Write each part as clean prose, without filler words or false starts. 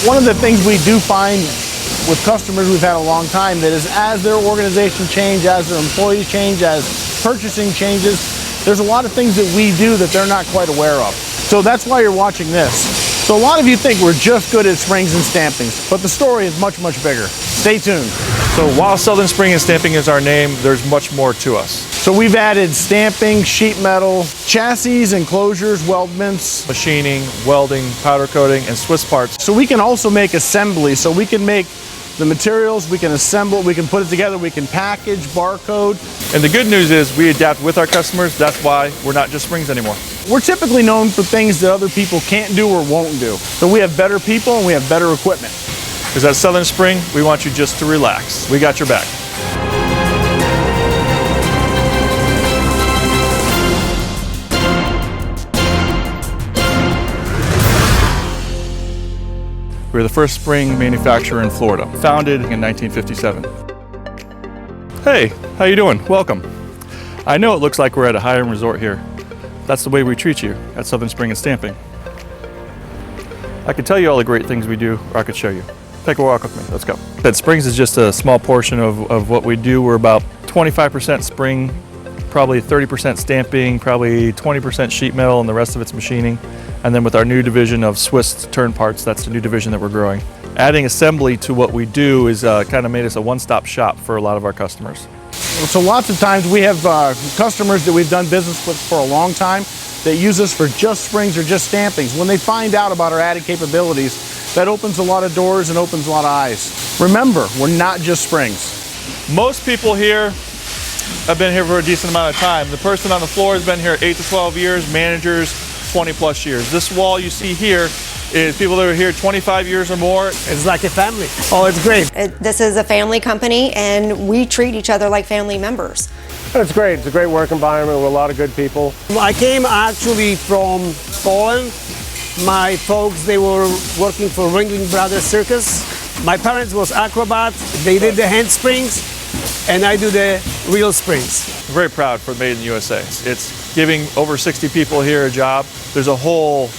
One of the things we do find with customers we've had a long time that is as their organization change, as their employees change, as purchasing changes, there's a lot of things that we do that they're not quite aware of. So that's why you're watching this. So a lot of you think we're just good at springs and stampings, but the story is much, much bigger. Stay tuned. So while Southern Spring and Stamping is our name, there's much more to us. So we've added stamping, sheet metal, chassis, enclosures, weldments, Machining, welding, powder coating, and Swiss parts. So we can also make assembly. So we can make the materials, we can assemble, we can put it together, we can package, barcode. And the good news is we adapt with our customers. That's why we're not just springs anymore. We're typically known for things that other people can't do or won't do. So we have better people and we have better equipment. Because at Southern Spring, we want you just to relax. We got your back. We're the first spring manufacturer in Florida, founded in 1957. Hey, how you doing? Welcome. I know it looks like we're at a high-end resort here. That's the way we treat you at Southern Spring and Stamping. I could tell you all the great things we do, or I could show you. Take a walk with me, let's go. That springs is just a small portion of what we do. We're about 25% spring, probably 30% stamping, probably 20% sheet metal, and the rest of it's machining. And then with our new division of Swiss turn parts, that's the new division that we're growing. Adding assembly to what we do is kind of made us a one-stop shop for a lot of our customers. So lots of times we have customers that we've done business with for a long time that use us for just springs or just stampings. When they find out about our added capabilities, that opens a lot of doors and opens a lot of eyes. Remember, we're not just springs. Most people here have been here for a decent amount of time. The person on the floor has been here 8 to 12 years, managers 20 plus years. This wall you see here is people that are here 25 years or more. It's like a family. Oh, it's great. This is a family company and we treat each other like family members. It's great. It's a great work environment with a lot of good people. I came actually from Poland. My folks, they were working for Ringling Brothers Circus. My parents was acrobat. They did the hand springs and I do the real springs. I'm very proud for Made in the USA. It's giving over 60 people here a job. There's a whole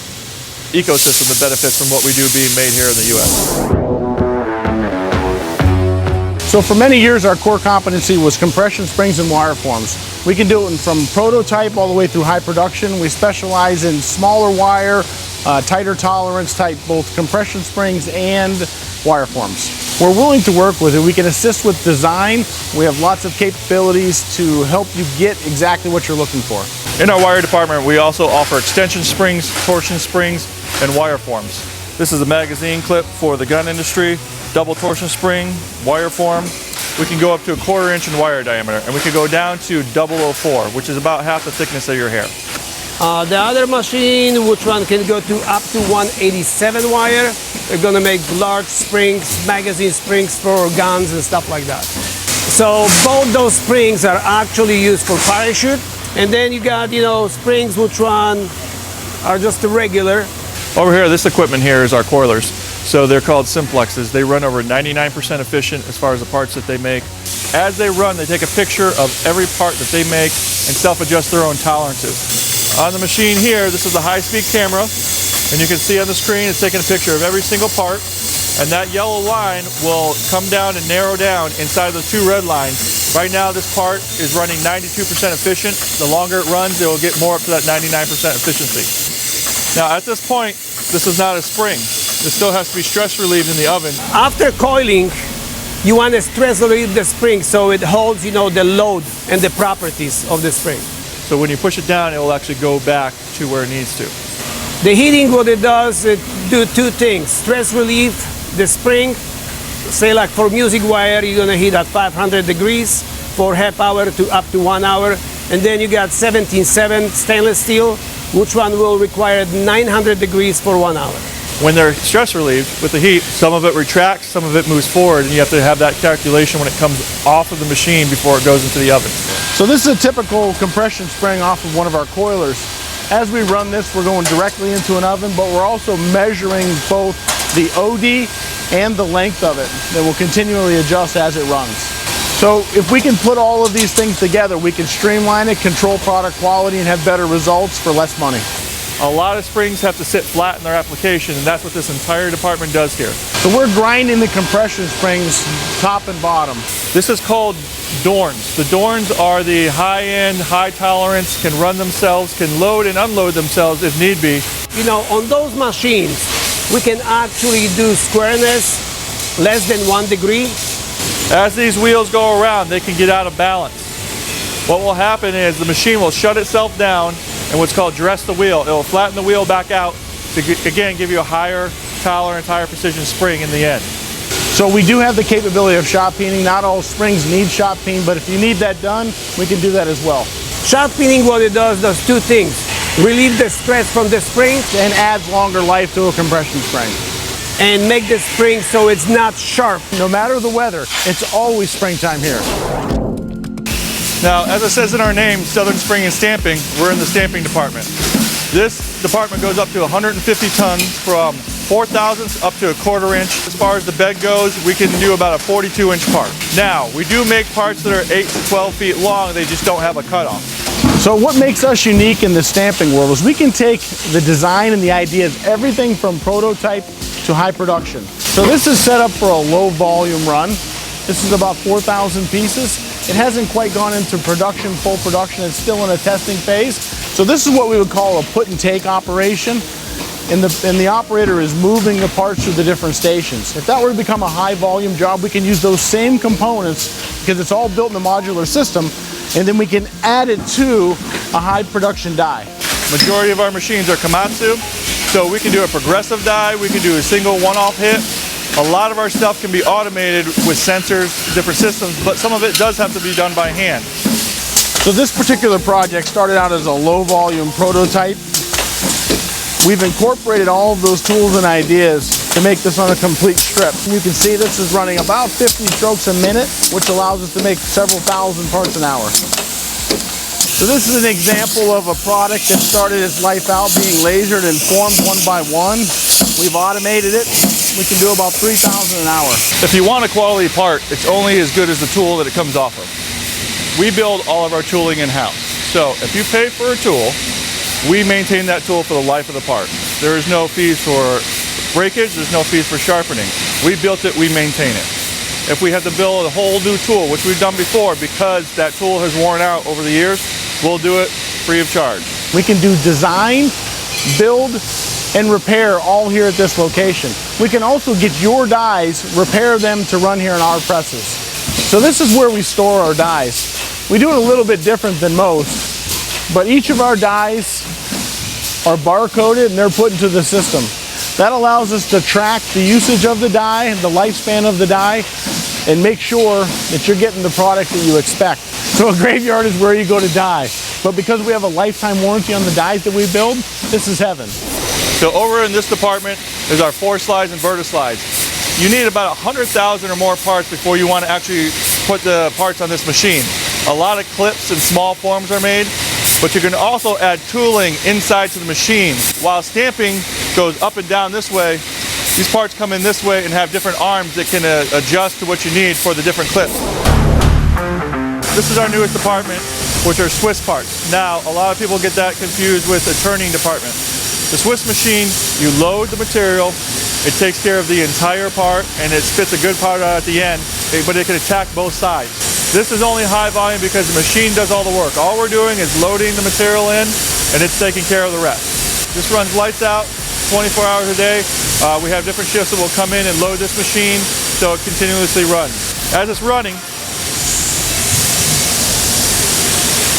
ecosystem that benefits from what we do being made here in the US. So for many years, our core competency was compression springs and wire forms. We can do it from prototype all the way through high production. We specialize in smaller wire, tighter tolerance type, both compression springs and wire forms. We're willing to work with it. We can assist with design. We have lots of capabilities to help you get exactly what you're looking for. In our wire department, we also offer extension springs, torsion springs, and wire forms. This is a magazine clip for the gun industry, double torsion spring, wire form. We can go up to 1/4 inch in wire diameter, and we can go down to 004, which is about half the thickness of your hair. The other machine, which one can go to up to 187 wire. They're gonna make large springs, magazine springs for guns and stuff like that. So both those springs are actually used for parachute. And then you got, springs which one are just the regular. Over here, this equipment here is our coilers. So they're called simplexes. They run over 99% efficient as far as the parts that they make. As they run, they take a picture of every part that they make and self-adjust their own tolerances. On the machine here, this is a high-speed camera, and you can see on the screen it's taking a picture of every single part, and that yellow line will come down and narrow down inside of the 2 red lines. Right now, this part is running 92% efficient. The longer it runs, it will get more up to that 99% efficiency. Now, at this point, this is not a spring. This still has to be stress relieved in the oven. After coiling, you want to stress relieve the spring so it holds, the load and the properties of the spring. So when you push it down, it will actually go back to where it needs to. The heating, what it does, it do 2 things. Stress relieve the spring. Say like for music wire, you're gonna heat at 500 degrees for half hour to up to 1 hour. And then you got 17.7 stainless steel, which one will require 900 degrees for 1 hour. When they're stress relieved with the heat, some of it retracts, some of it moves forward, and you have to have that calculation when it comes off of the machine before it goes into the oven. So this is a typical compression spring off of one of our coilers. As we run this, we're going directly into an oven, but we're also measuring both the OD and the length of it. That will continually adjust as it runs. So if we can put all of these things together, we can streamline it, control product quality, and have better results for less money. A lot of springs have to sit flat in their application, and that's what this entire department does here. So we're grinding the compression springs top and bottom. This is called Dorns. The Dorns are the high-end, high tolerance, can run themselves, can load and unload themselves if need be. You know, on those machines, we can actually do squareness less than 1 degree. As these wheels go around, they can get out of balance. What will happen is the machine will shut itself down and what's called dress the wheel. It will flatten the wheel back out to, again, give you a higher tolerance, higher precision spring in the end. So we do have the capability of shot peening. Not all springs need shot peen, but if you need that done, we can do that as well. Shot peening, what it does two things. Relieve the stress from the spring And adds longer life to a compression spring. and make the spring so it's not sharp. No matter the weather, it's always springtime here. Now, as it says in our name, Southern Spring and Stamping, we're in the stamping department. This department goes up to 150 tons from 4 thousandths up to a 1/4 inch. As far as the bed goes, we can do about a 42-inch part. Now, we do make parts that are 8 to 12 feet long, they just don't have a cutoff. So what makes us unique in the stamping world is we can take the design and the ideas, everything from prototype to high production. So this is set up for a low volume run. This is about 4,000 pieces. It hasn't quite gone into production, full production. It's still in a testing phase. So this is what we would call a put and take operation. And the operator is moving the parts through the different stations. If that were to become a high volume job, we can use those same components because it's all built in the modular system, and then we can add it to a high production die. Majority of our machines are Komatsu, so we can do a progressive die, we can do a single one-off hit. A lot of our stuff can be automated with sensors, different systems, but some of it does have to be done by hand. So this particular project started out as a low volume prototype. We've incorporated all of those tools and ideas to make this on a complete strip. You can see this is running about 50 strokes a minute, which allows us to make several thousand parts an hour. So this is an example of a product that started its life out being lasered and formed one by one. We've automated it. We can do about 3,000 an hour. If you want a quality part, it's only as good as the tool that it comes off of. We build all of our tooling in-house. So if you pay for a tool, we maintain that tool for the life of the part. There is no fees for breakage, there's no fees for sharpening. We built it, we maintain it. If we have to build a whole new tool, which we've done before, because that tool has worn out over the years, we'll do it free of charge. We can do design, build, and repair all here at this location. We can also get your dies, repair them to run here in our presses. So this is where we store our dies. We do it a little bit different than most, but each of our dies are barcoded and they're put into the system. That allows us to track the usage of the die, the lifespan of the die, and make sure that you're getting the product that you expect. So a graveyard is where you go to die. But because we have a lifetime warranty on the dies that we build, this is heaven. So over in this department is our 4-slides and verti-slides. You need about 100,000 or more parts before you want to actually put the parts on this machine. A lot of clips and small forms are made, but you can also add tooling inside to the machine. While stamping goes up and down this way, these parts come in this way and have different arms that can adjust to what you need for the different clips. This is our newest department, which are Swiss parts. Now, a lot of people get that confused with the turning department. The Swiss machine, you load the material, it takes care of the entire part, and it spits a good part out at the end, but it can attack both sides. This is only high volume because the machine does all the work. All we're doing is loading the material in, and it's taking care of the rest. This runs lights out 24 hours a day. We have different shifts that will come in and load this machine, so it continuously runs. As it's running,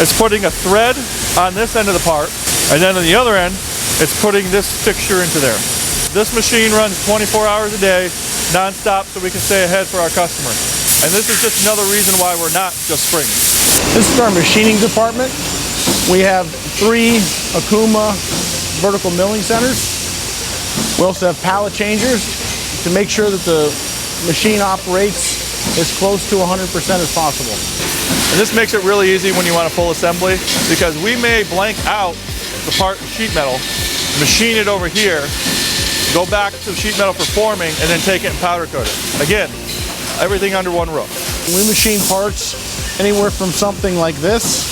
it's putting a thread on this end of the part, and then on the other end, it's putting this fixture into there. This machine runs 24 hours a day, non-stop, so we can stay ahead for our customer. And this is just another reason why we're not just springs. This is our machining department. We have 3 Okuma vertical milling centers. We also have pallet changers to make sure that the machine operates as close to 100% as possible. And this makes it really easy when you want a full assembly, because we may blank out the part in sheet metal, machine it over here, go back to sheet metal for forming, and then take it and powder coat it. Again, everything under one roof. We machine parts anywhere from something like this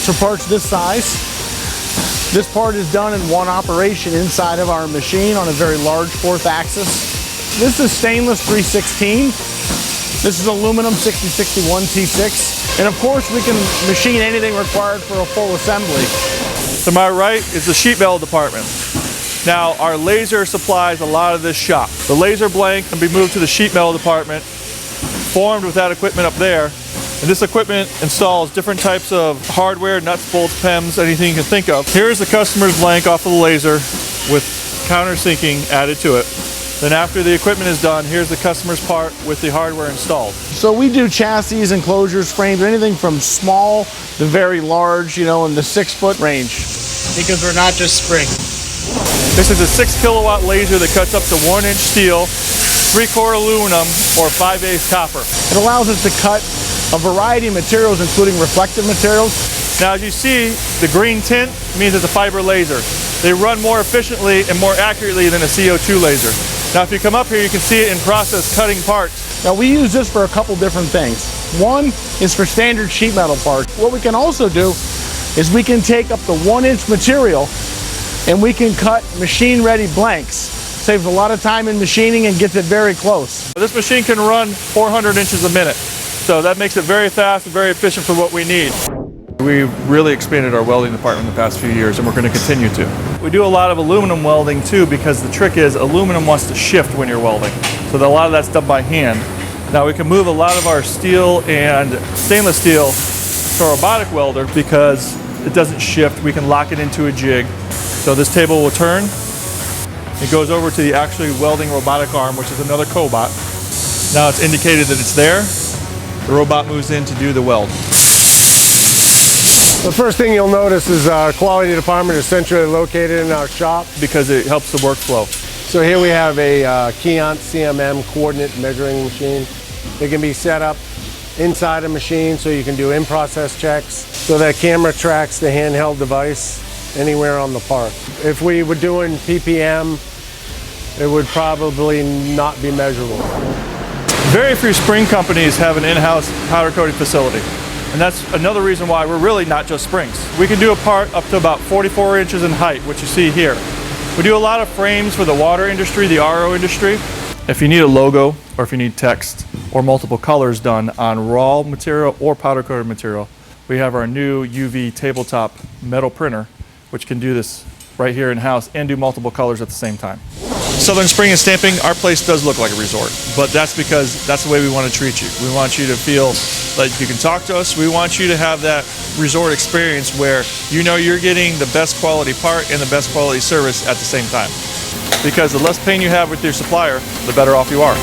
to parts this size. This part is done in one operation inside of our machine on a very large 4th axis. This is stainless 316. This is aluminum 6061 T6. And of course we can machine anything required for a full assembly. To my right is the sheet metal department. Now our laser supplies a lot of this shop. The laser blank can be moved to the sheet metal department, formed with that equipment up there. And this equipment installs different types of hardware, nuts, bolts, PEMs, anything you can think of. Here's the customer's blank off of the laser with countersinking added to it. Then after the equipment is done, here's the customer's part with the hardware installed. So we do chassis, enclosures, frames, anything from small to very large, you know, in the 6-foot range. Because we're not just spring. This is a 6 kilowatt laser that cuts up to 1-inch steel, 3-core aluminum, or 5/8 copper. It allows us to cut a variety of materials, including reflective materials. Now as you see, the green tint means it's a fiber laser. They run more efficiently and more accurately than a CO2 laser. Now if you come up here, you can see it in process cutting parts. Now we use this for a couple different things. One is for standard sheet metal parts. What we can also do is we can take up the 1-inch material and we can cut machine-ready blanks. Saves a lot of time in machining and gets it very close. This machine can run 400 inches a minute. So that makes it very fast and very efficient for what we need. We've really expanded our welding department in the past few years, and we're going to continue to. We do a lot of aluminum welding too, because the trick is aluminum wants to shift when you're welding. So a lot of that's done by hand. Now we can move a lot of our steel and stainless steel to a robotic welder because it doesn't shift. We can lock it into a jig. So this table will turn. It goes over to the actually welding robotic arm, which is another cobot. Now it's indicated that it's there. The robot moves in to do the weld. The first thing you'll notice is our quality department is centrally located in our shop. Because it helps the workflow. So here we have a Keyont CMM coordinate measuring machine. It can be set up inside a machine so you can do in-process checks. So that camera tracks the handheld device anywhere on the part. If we were doing PPM, it would probably not be measurable. Very few spring companies have an in-house powder coating facility. And that's another reason why we're really not just springs. We can do a part up to about 44 inches in height, which you see here. We do a lot of frames for the water industry, the RO industry. If you need a logo, or if you need text, or multiple colors done on raw material or powder coated material, we have our new UV tabletop metal printer, which can do this right here in-house and do multiple colors at the same time. Southern Spring and Stamping, our place does look like a resort, but that's because that's the way we want to treat you. We want you to feel like you can talk to us. We want you to have that resort experience where you know you're getting the best quality part and the best quality service at the same time. Because the less pain you have with your supplier, the better off you are.